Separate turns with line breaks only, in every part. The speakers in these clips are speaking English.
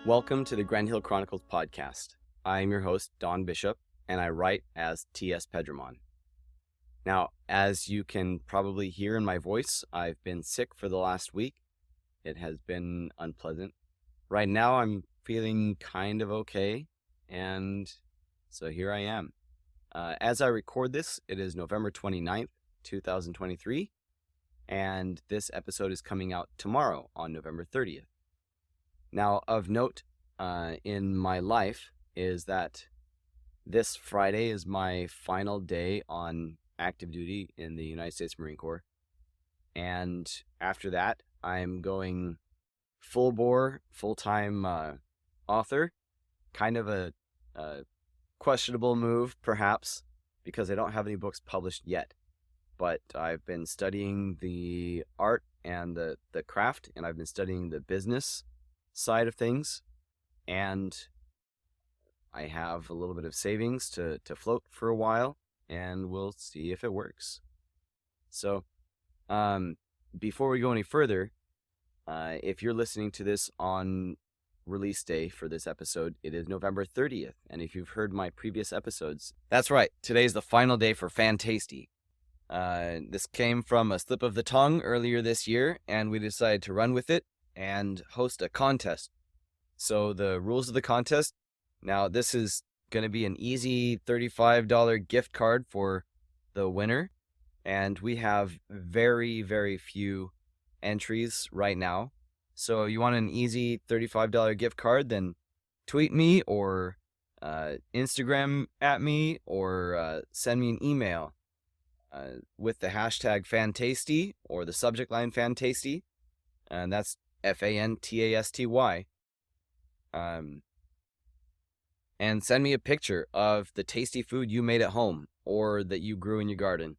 Welcome to the Grand Hill Chronicles podcast. I am your host, Don Bishop, and I write as T.S. Pedramon. Now, as you can probably hear in my voice, I've been sick for the last week. It has been unpleasant. Right now, I'm feeling kind of okay, and so here I am. As I record this, it is November 29th, 2023, and this episode is coming out tomorrow on November 30th. Now, of note in my life is that this Friday is my final day on active duty in the United States Marine Corps. And after that, I'm going full bore, full-time author. Kind of a questionable move, perhaps, because I don't have any books published yet. But I've been studying the art and the craft, and I've been studying the business side of things, and I have a little bit of savings to float for a while, and we'll see if it works. So before we go any further, if you're listening to this on release day for this episode, it is November 30th, and if you've heard my previous episodes, that's right, today's the final day for Fantasty. This came from a slip of the tongue earlier this year, and we decided to run with it and host a contest. So the rules of the contest, now this is going to be an easy $35 gift card for the winner, and we have very, very few entries right now. So you want an easy $35 gift card, then tweet me or Instagram at me or send me an email with the hashtag Fantasty or the subject line Fantasty, and that's Fantasty. And send me a picture of the tasty food you made at home or that you grew in your garden.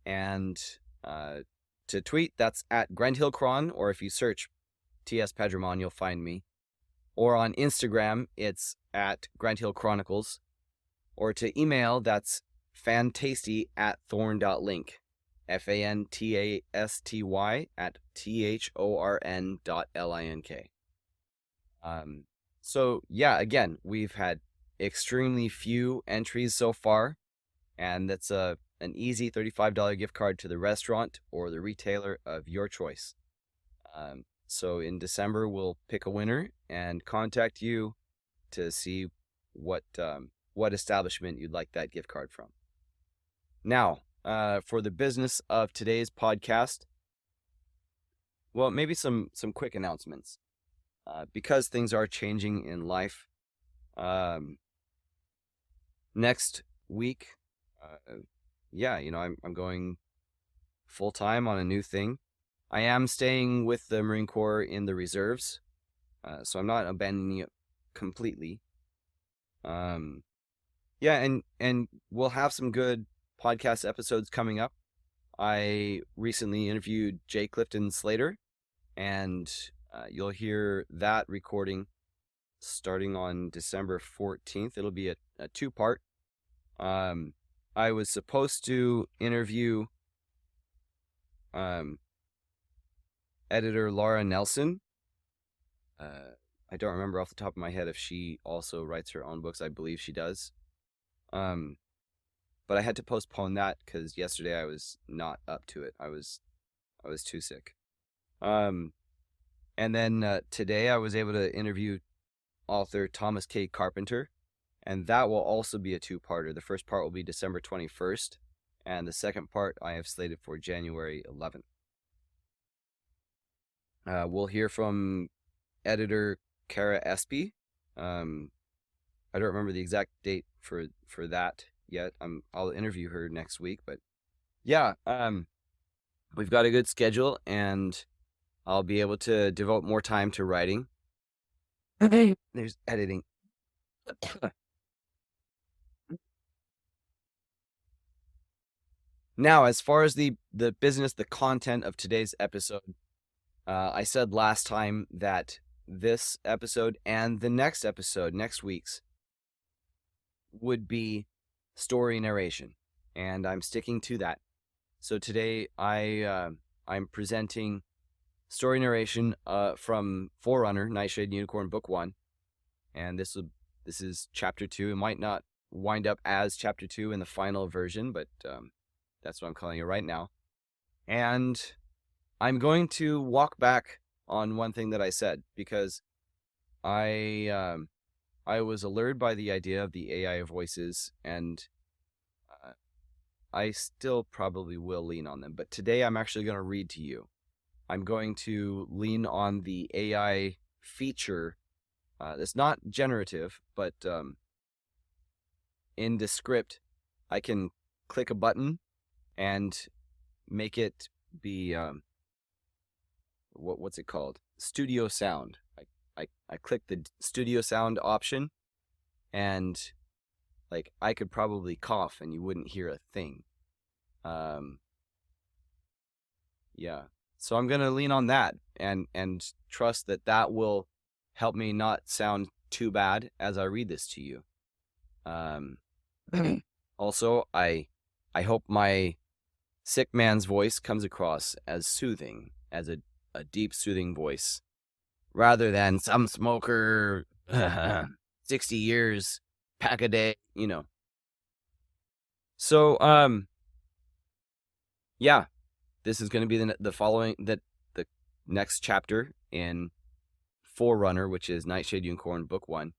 And to tweet, that's at Grand Hill Chron, or if you search T.S. Pedramon, you'll find me. Or on Instagram, it's at Grand Hill Chronicles. Or to email, that's fantasty@thorn.link. fantasty@thorn.link. So yeah, again, we've had extremely few entries so far, and that's an easy $35 gift card to the restaurant or the retailer of your choice. So in December, we'll pick a winner and contact you to see what establishment you'd like that gift card from. Now, for the business of today's podcast, well, maybe some quick announcements. Because things are changing in life. Next week, I'm going full-time on a new thing. I am staying with the Marine Corps in the reserves, so I'm not abandoning it completely. And we'll have some good podcast episodes coming up. I recently interviewed J. Clifton Slater, and you'll hear that recording starting on December 14th. It'll be a two-part. I was supposed to interview editor Laura Nelson. I don't remember off the top of my head if she also writes her own books. I believe she does. But I had to postpone that because yesterday I was not up to it. I was too sick. And then today I was able to interview author Thomas K. Carpenter, and that will also be a two-parter. The first part will be December 21st, and the second part I have slated for January 11th. We'll hear from editor Kara Espy. I don't remember the exact date for that yet. I'll interview her next week, but yeah, we've got a good schedule, and I'll be able to devote more time to writing. There's editing. Now, as far as the business, the content of today's episode, I said last time that this episode and the next episode, next week's, would be story narration, and I'm sticking to that. So today I'm presenting story narration from Forerunner, Nightshade Unicorn Book 1. And this is Chapter 2. It might not wind up as Chapter 2 in the final version, but that's what I'm calling it right now. And I'm going to walk back on one thing that I said, because I was allured by the idea of the AI voices, and I still probably will lean on them. But today I'm actually going to read to you. I'm going to lean on the AI feature that's not generative, but in Descript, I can click a button and make it be, what's it called? Studio sound. I click the studio sound option, and like I could probably cough and you wouldn't hear a thing. Yeah. So I'm going to lean on that and trust that that will help me not sound too bad as I read this to you. Also, I hope my sick man's voice comes across as soothing, as a deep, soothing voice, rather than some smoker, 60 years, pack a day, you know. So, yeah, this is going to be the next chapter in Forerunner, which is Nightshade Unicorn Book 1.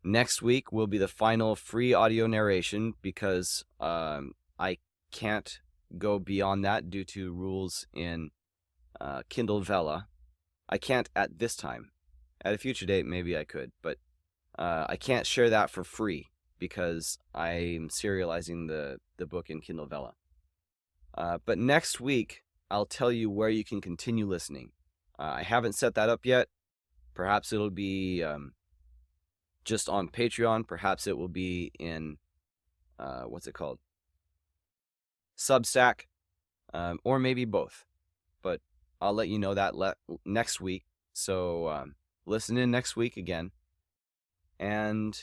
Next week will be the final free audio narration, because I can't go beyond that due to rules in Kindle Vella. I can't at this time. At a future date, maybe I could, but I can't share that for free because I'm serializing the book in Kindle Vella. But next week, I'll tell you where you can continue listening. I haven't set that up yet. Perhaps it'll be just on Patreon. Perhaps it will be in, what's it called? Substack, or maybe both. But I'll let you know that next week. So listen in next week again. And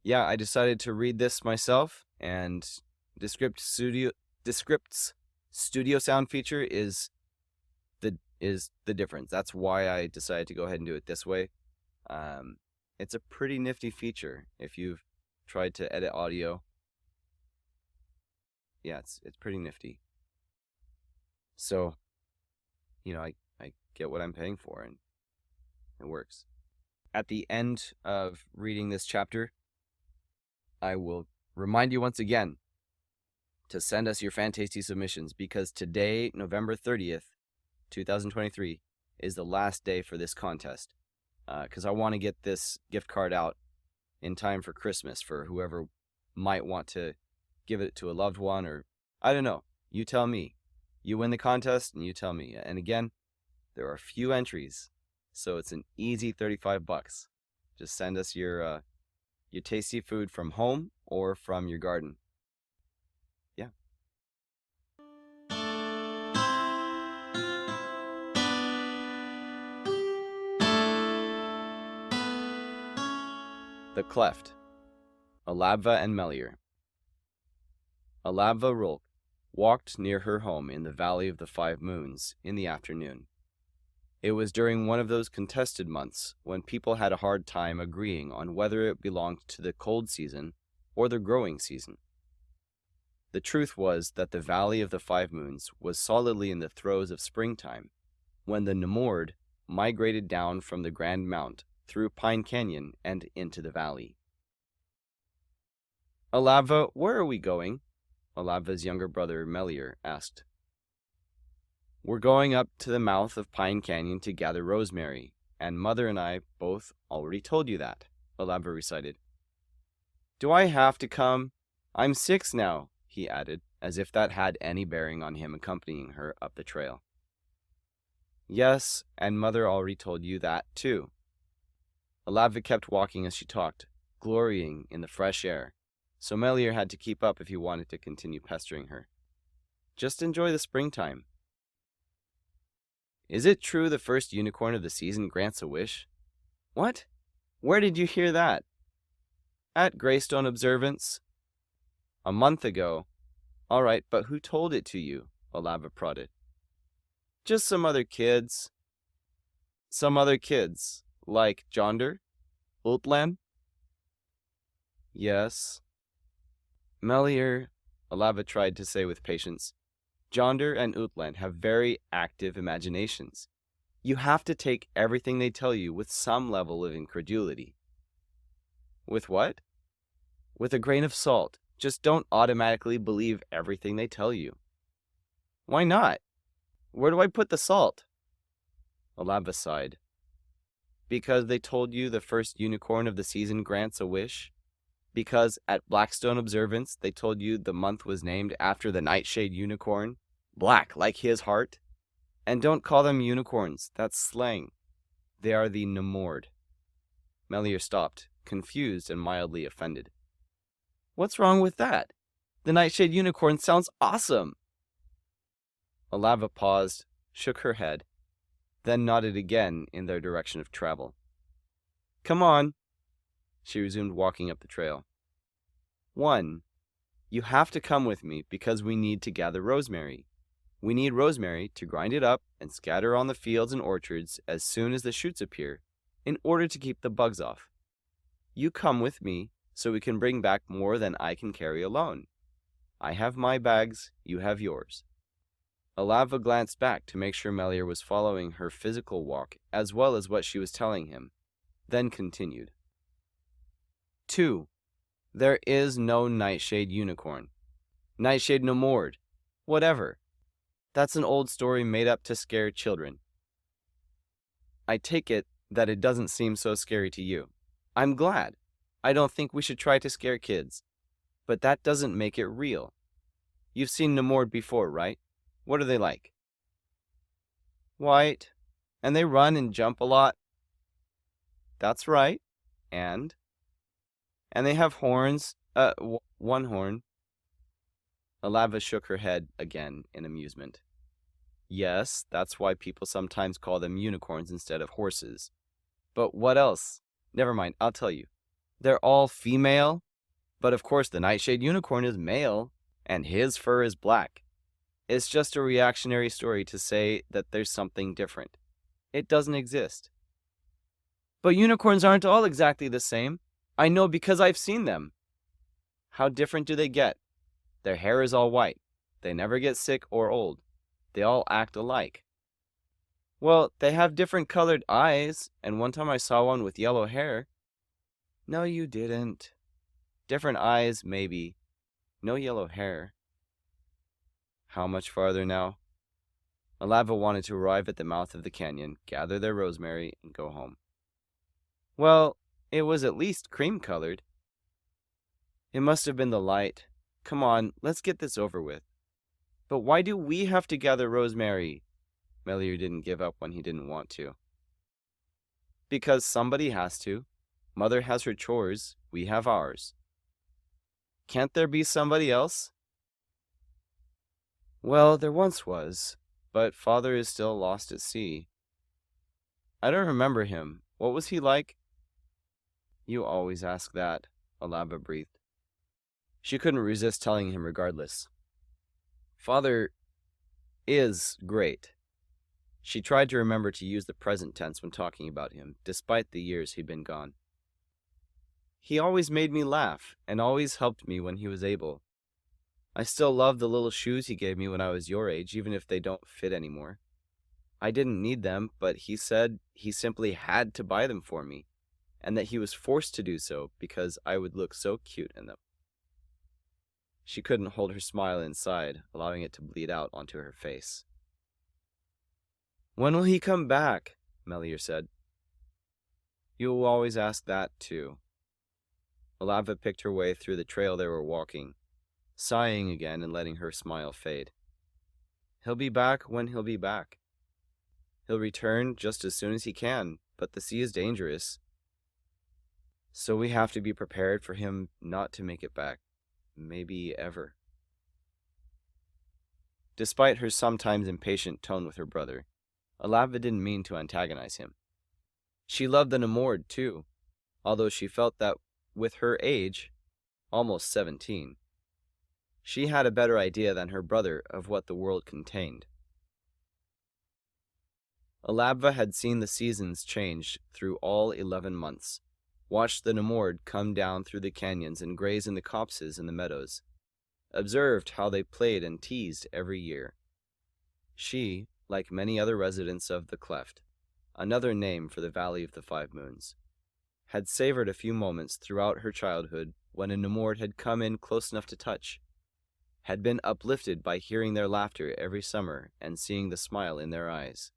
yeah, I decided to read this myself, and Descript's studio sound feature is the difference. That's why I decided to go ahead and do it this way. It's a pretty nifty feature if you've tried to edit audio. Yeah, it's pretty nifty. So, you know, I get what I'm paying for, and it works. At the end of reading this chapter, I will remind you once again to send us your Fantasty submissions, because today, November 30th, 2023, is the last day for this contest. Because I want to get this gift card out in time for Christmas for whoever might want to give it to a loved one, or I don't know. You tell me. You win the contest and you tell me. And again, there are a few entries, so it's an easy $35. Just send us your tasty food from home or from your garden. Yeah. The Cleft. Alabva and Melior. Alabva Rolk walked near her home in the Valley of the Five Moons in the afternoon. It was during one of those contested months when people had a hard time agreeing on whether it belonged to the cold season or the growing season. The truth was that the Valley of the Five Moons was solidly in the throes of springtime when the Nemord migrated down from the Grand Mount through Pine Canyon and into the valley. Alabva, where are we going? Alabva's younger brother Melior asked. We're going up to the mouth of Pine Canyon to gather rosemary, and Mother and I both already told you that, Alabva recited. Do I have to come? I'm 6 now, he added, as if that had any bearing on him accompanying her up the trail. Yes, and Mother already told you that, too. Alabva kept walking as she talked, glorying in the fresh air, so Melior had to keep up if he wanted to continue pestering her. Just enjoy the springtime. Is it true the first unicorn of the season grants a wish? What? Where did you hear that? At Greystone Observance. A month ago. All right, but who told it to you? Alabva prodded. Just some other kids. Some other kids, like Jonder, Ultlan? Yes. Melier, Alava tried to say with patience, Jonder and Utland have very active imaginations. You have to take everything they tell you with some level of incredulity. With what? With a grain of salt. Just don't automatically believe everything they tell you. Why not? Where do I put the salt? Alava sighed. Because they told you the first unicorn of the season grants a wish? Because at Blackstone Observance they told you the month was named after the Nightshade unicorn? Black, like his heart? And don't call them unicorns, that's slang. They are the Nemord. Melier stopped, confused and mildly offended. What's wrong with that? The Nightshade unicorn sounds awesome. Alava paused, shook her head, then nodded again in their direction of travel. Come on. She resumed walking up the trail. 1. You have to come with me because we need to gather rosemary. We need rosemary to grind it up and scatter on the fields and orchards as soon as the shoots appear, in order to keep the bugs off. You come with me so we can bring back more than I can carry alone. I have my bags, you have yours. Alava glanced back to make sure Melier was following her physical walk as well as what she was telling him, then continued. 2. There is no Nightshade unicorn. Nightshade Nemord. Whatever. That's an old story made up to scare children. I take it that it doesn't seem so scary to you. I'm glad. I don't think we should try to scare kids. But that doesn't make it real. You've seen Nemord before, right? What are they like? White. And they run and jump a lot. That's right. And they have horns. One horn. Alava shook her head again in amusement. Yes, that's why people sometimes call them unicorns instead of horses. But what else? Never mind, I'll tell you. They're all female, but of course the Nightshade unicorn is male, and his fur is black. It's just a reactionary story to say that there's something different. It doesn't exist. But unicorns aren't all exactly the same. I know because I've seen them. How different do they get? Their hair is all white. They never get sick or old. They all act alike. Well, they have different colored eyes, and one time I saw one with yellow hair. No, you didn't. Different eyes, maybe. No yellow hair. How much farther now? Alava wanted to arrive at the mouth of the canyon, gather their rosemary, and go home. Well, it was at least cream-colored. It must have been the light. Come on, let's get this over with. But why do we have to gather rosemary? Melier didn't give up when he didn't want to. Because somebody has to. Mother has her chores, we have ours. Can't there be somebody else? Well, there once was, but Father is still lost at sea. I don't remember him. What was he like? You always ask that, Alava breathed. She couldn't resist telling him regardless. Father is great. She tried to remember to use the present tense when talking about him, despite the years he'd been gone. He always made me laugh, and always helped me when he was able. I still love the little shoes he gave me when I was your age, even if they don't fit anymore. I didn't need them, but he said he simply had to buy them for me, and that he was forced to do so because I would look so cute in them. She couldn't hold her smile inside, allowing it to bleed out onto her face. When will he come back? Melier said. You will always ask that, too. Alava picked her way through the trail they were walking, sighing again and letting her smile fade. He'll be back when he'll be back. He'll return just as soon as he can, but the sea is dangerous. So we have to be prepared for him not to make it back. Maybe ever. Despite her sometimes impatient tone with her brother, Alava didn't mean to antagonize him. She loved the Nemord, too, although she felt that with her age, almost 17, she had a better idea than her brother of what the world contained. Alabva had seen the seasons change through all 11 months, watched the Namord come down through the canyons and graze in the copses in the meadows, observed how they played and teased every year. She, like many other residents of the Cleft, another name for the Valley of the Five Moons, had savored a few moments throughout her childhood when a Namord had come in close enough to touch, had been uplifted by hearing their laughter every summer and seeing the smile in their eyes.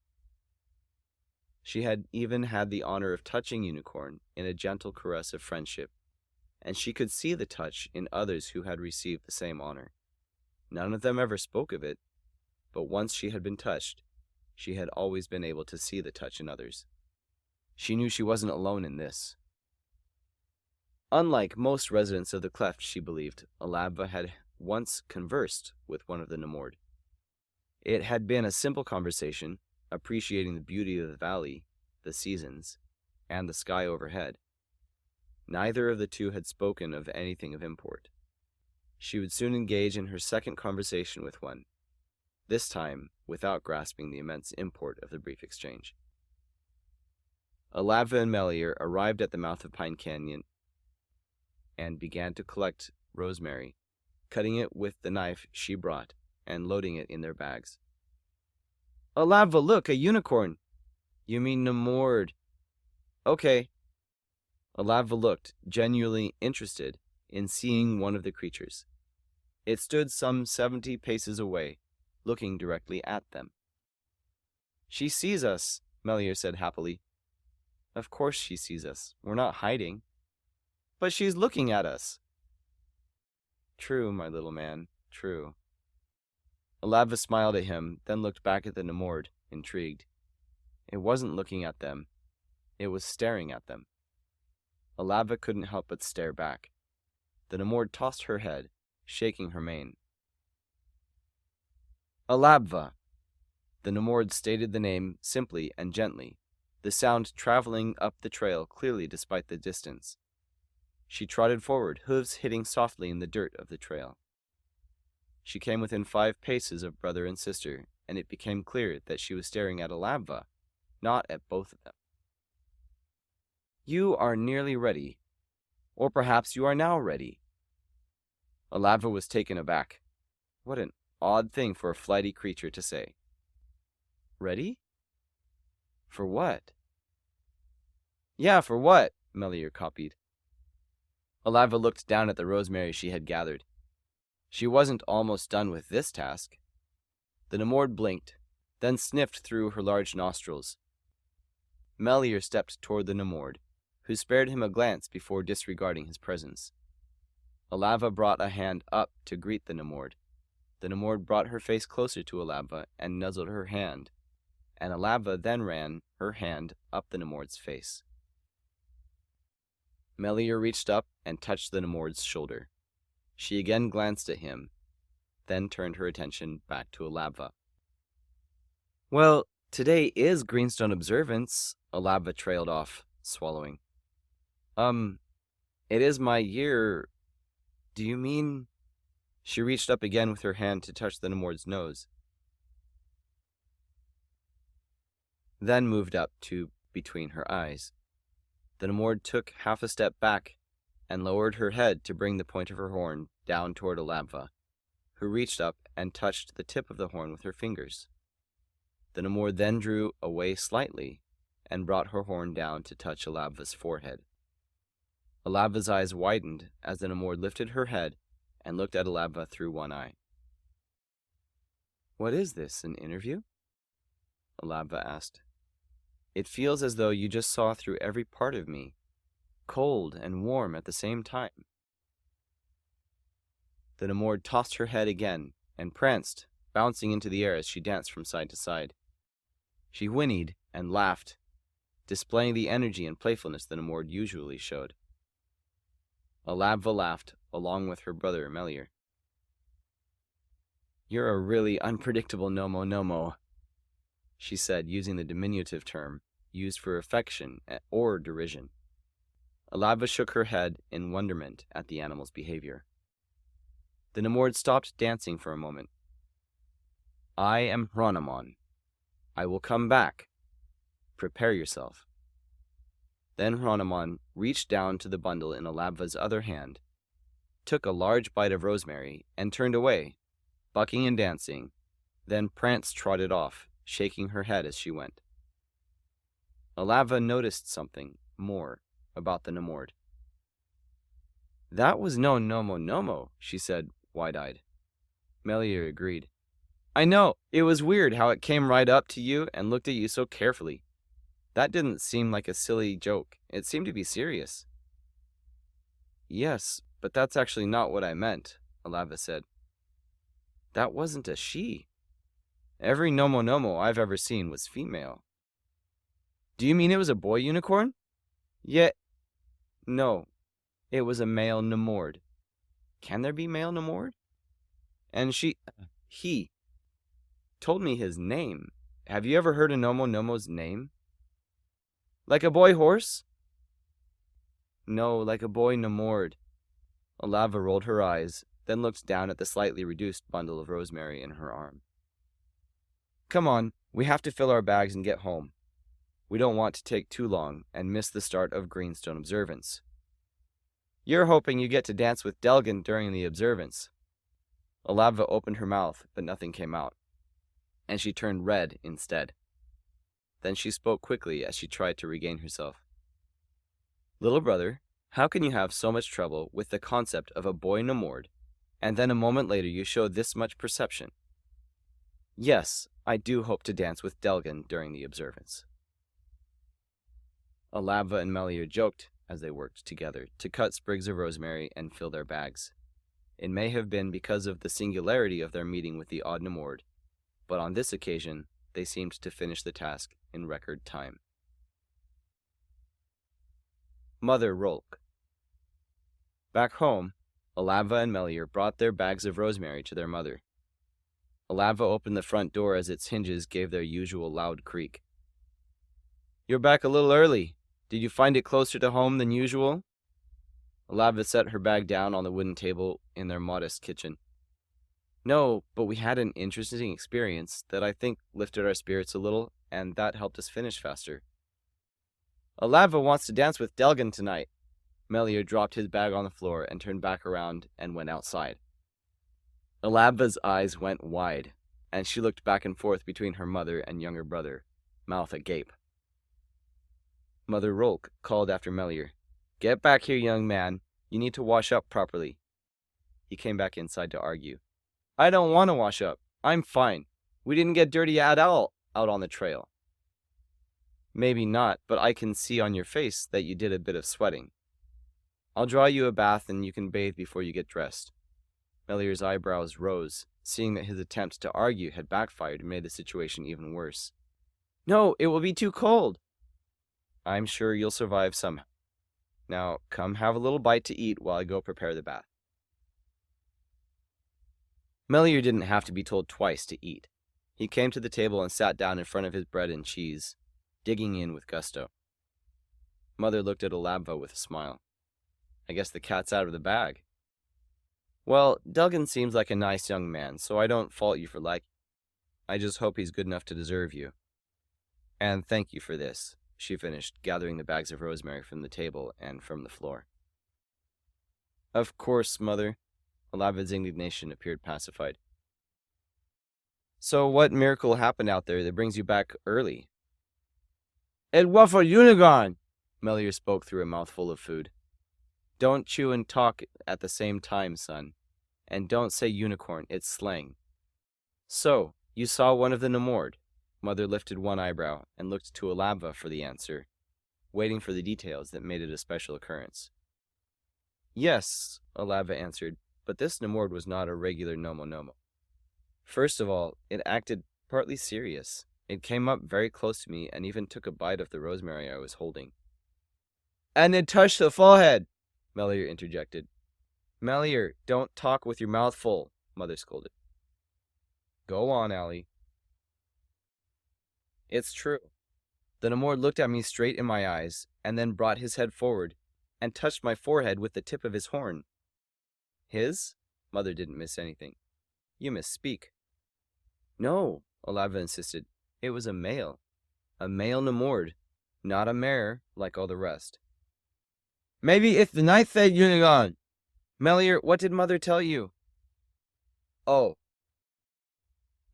She had even had the honor of touching Unicorn in a gentle caress of friendship, and she could see the touch in others who had received the same honor. None of them ever spoke of it, but once she had been touched, she had always been able to see the touch in others. She knew she wasn't alone in this. Unlike most residents of the Cleft, she believed, Alabva had once conversed with one of the Namord. It had been a simple conversation, appreciating the beauty of the valley, the seasons, and the sky overhead. Neither of the two had spoken of anything of import. She would soon engage in her second conversation with one, this time without grasping the immense import of the brief exchange. Alabva and Melior arrived at the mouth of Pine Canyon and began to collect rosemary, cutting it with the knife she brought and loading it in their bags. Alabva, look, a unicorn! You mean Namord. Okay. Alabva looked, genuinely interested in seeing one of the creatures. It stood some 70 paces away, looking directly at them. She sees us, Melior said happily. Of course she sees us. We're not hiding. But she's looking at us. True, my little man, true. Alabva smiled at him, then looked back at the Namord, intrigued. It wasn't looking at them. It was staring at them. Alabva couldn't help but stare back. The Namord tossed her head, shaking her mane. Alabva. The Namord stated the name simply and gently, the sound traveling up the trail clearly despite the distance. She trotted forward, hooves hitting softly in the dirt of the trail. She came within 5 paces of brother and sister, and it became clear that she was staring at Alabva, not at both of them. You are nearly ready, or perhaps you are now ready. Alabva was taken aback. What an odd thing for a flighty creature to say. Ready? For what? Yeah, for what? Melior copied. Alabva looked down at the rosemary she had gathered. She wasn't almost done with this task. The Namord blinked, then sniffed through her large nostrils. Melior stepped toward the Namord, who spared him a glance before disregarding his presence. Alabva brought a hand up to greet the Namord. The Namord brought her face closer to Alabva and nuzzled her hand, and Alabva then ran her hand up the Namord's face. Melior reached up and touched the Namord's shoulder. She again glanced at him, then turned her attention back to Alabva. Well, today is Greenstone Observance, Alabva trailed off, swallowing. It is my year. Do you mean? She reached up again with her hand to touch the Namord's nose, then moved up to between her eyes. The Namord took half a step back and lowered her head to bring the point of her horn down toward Alabva, who reached up and touched the tip of the horn with her fingers. The Namord then drew away slightly and brought her horn down to touch Alabva's forehead. Alabva's eyes widened as the Namord lifted her head and looked at Alabva through one eye. What is this, an interview? Alabva asked. It feels as though you just saw through every part of me, cold and warm at the same time. The Namord tossed her head again and pranced, bouncing into the air as she danced from side to side. She whinnied and laughed, displaying the energy and playfulness the Namord usually showed. Alabva laughed, along with her brother Melior. You're a really unpredictable Nomo, she said, using the diminutive term used for affection or derision. Alabva shook her head in wonderment at the animal's behavior. The Namord stopped dancing for a moment. I am Hronimon. I will come back, Prepare yourself." Then Hronomon reached down to the bundle in Alabva's other hand, took a large bite of rosemary, and turned away, bucking and dancing, then Prance trotted off, shaking her head as she went. Alabva noticed something more about the Nemord. "That was no Nomo, she said, wide-eyed. Melior agreed. "I know, it was weird how it came right up to you and looked at you so carefully. That didn't seem like a silly joke. It seemed to be serious." "Yes, but that's actually not what I meant," Alabva said. "That wasn't a she. Every Nomo I've ever seen was female." "Do you mean it was a boy unicorn?" No, it was a male Nemord." "Can there be male Nemord?" "And he told me his name. Have you ever heard a Nomo's name?" "Like a boy horse?" "No, like a boy Nemord." Alabva rolled her eyes, then looked down at the slightly reduced bundle of rosemary in her arm. "Come on, we have to fill our bags and get home. We don't want to take too long and miss the start of Greenstone observance." "You're hoping you get to dance with Delgan during the observance." Alabva opened her mouth, but nothing came out, and she turned red instead. Then she spoke quickly as she tried to regain herself. "Little brother, how can you have so much trouble with the concept of a boy Nemord, and then a moment later you show this much perception?" "Yes, I do hope to dance with Delgan during the observance." Alabva and Melior joked as they worked together to cut sprigs of rosemary and fill their bags. It may have been because of the singularity of their meeting with the odd Nemord, but on this occasion they seemed to finish the task in record time. Mother Rolk. Back home, Alabva and Melior brought their bags of rosemary to their mother. Alabva opened the front door as its hinges gave their usual loud creak. "You're back a little early. Did you find it closer to home than usual?" Alabva set her bag down on the wooden table in their modest kitchen. "No, but we had an interesting experience that I think lifted our spirits a little, and that helped us finish faster." "Alabva wants to dance with Delgan tonight." Melior dropped his bag on the floor and turned back around and went outside. Alabva's eyes went wide, and she looked back and forth between her mother and younger brother, mouth agape. Mother Rolk called after Melior. "Get back here, young man. You need to wash up properly." He came back inside to argue. "I don't want to wash up. I'm fine. We didn't get dirty at all out on the trail." "Maybe not, but I can see on your face that you did a bit of sweating. I'll draw you a bath and you can bathe before you get dressed." Melior's eyebrows rose, seeing that his attempt to argue had backfired and made the situation even worse. "No, it will be too cold." "I'm sure you'll survive somehow. Now, come have a little bite to eat while I go prepare the bath." Melior didn't have to be told twice to eat. He came to the table and sat down in front of his bread and cheese, digging in with gusto. Mother looked at Alabva with a smile. "I guess the cat's out of the bag." "Well, Delgan seems like a nice young man, so I don't fault you for liking him. I just hope he's good enough to deserve you. And thank you for this," she finished, gathering the bags of rosemary from the table and from the floor. "Of course, Mother." Alabva's indignation appeared pacified. "So what miracle happened out there that brings you back early?" "It was for Unicorn," Melior spoke through a mouthful of food. "Don't chew and talk at the same time, son. And don't say unicorn, it's slang. So, you saw one of the Nemord?" Mother lifted one eyebrow and looked to Alabva for the answer, waiting for the details that made it a special occurrence. "Yes," Alabva answered, "but this Nemord was not a regular Nomo. First of all, it acted partly serious. It came up very close to me and even took a bite of the rosemary I was holding." "And it touched the forehead," Melior interjected. "Melior, don't talk with your mouth full," Mother scolded. "Go on, Allie." "It's true. The Nemord looked at me straight in my eyes, and then brought his head forward, and touched my forehead with the tip of his horn." "His?" Mother didn't miss anything. "You misspeak." "No," Alabva insisted. "It was a male. A male Namord, not a mare like all the rest.
Maybe it's the Nightshade unicorn.
Melior, what did Mother tell you? Oh.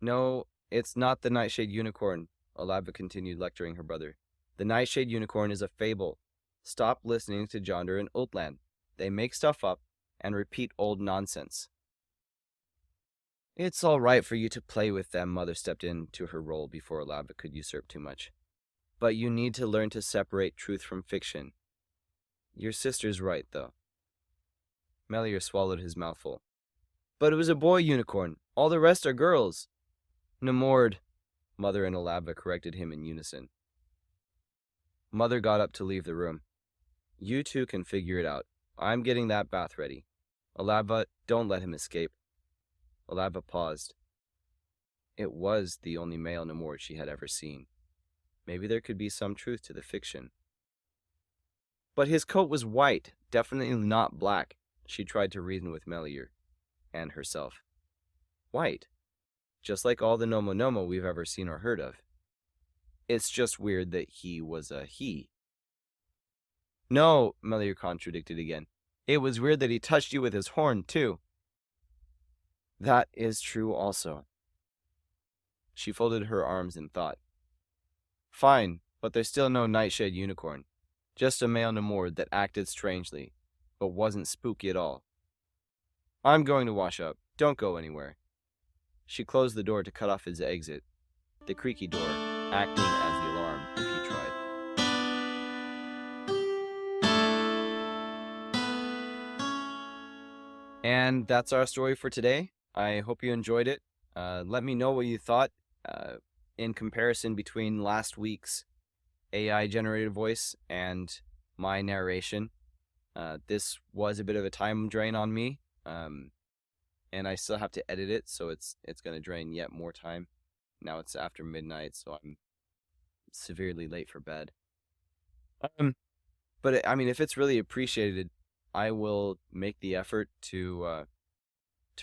No, it's not the Nightshade unicorn, Alaba continued lecturing her brother. The Nightshade unicorn is a fable. Stop listening to Jonder and Ultland. They make stuff up and repeat old nonsense. It's all right for you to play with them, Mother stepped into her role before Alaba could usurp too much. But you need to learn to separate truth from fiction. Your sister's right, though. Melior swallowed his mouthful. But it was a boy unicorn. All the rest are girls. Namord, Mother and Alaba corrected him in unison. Mother got up to leave the room. You two can figure it out. I'm getting that bath ready. Alaba, don't let him escape. Alaba paused. It was the only male Namord she had ever seen. Maybe there could be some truth to the fiction. But his coat was white, definitely not black, she tried to reason with Melior and herself. White, just like all the Nomo we've ever seen or heard of. It's just weird that he was a he. No, Melior contradicted again. It was weird that he touched you with his horn, too. That is true also. She folded her arms in thought. Fine, but there's still no Nightshade unicorn. Just a male Namord that acted strangely, but wasn't spooky at all. I'm going to wash up. Don't go anywhere. She closed the door to cut off his exit, the creaky door acting as the alarm if he tried. And that's our story for today. I hope you enjoyed it. Let me know what you thought in comparison between last week's AI-generated voice and my narration. This was a bit of a time drain on me, and I still have to edit it, so it's going to drain yet more time. Now it's after midnight, so I'm severely late for bed. But I mean, if it's really appreciated, I will make the effort to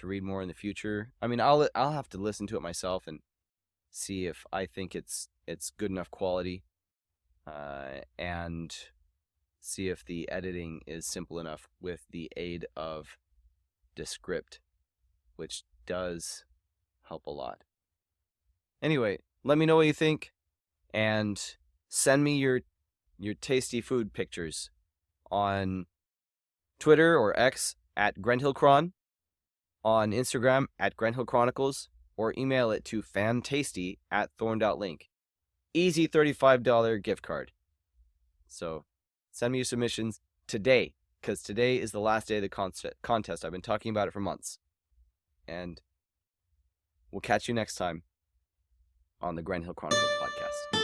read more in the future. I mean, I'll have to listen to it myself and see if I think it's good enough quality, and see if the editing is simple enough with the aid of Descript, which does help a lot. Anyway, let me know what you think, and send me your tasty food pictures on Twitter or X at GrentHillCron, on Instagram at GrentHill Chronicles, or email it to fantasty@thorn.link. Easy $35 gift card. So send me your submissions today, because today is the last day of the contest. I've been talking about it for months. And we'll catch you next time on the GrentHill Chronicles podcast.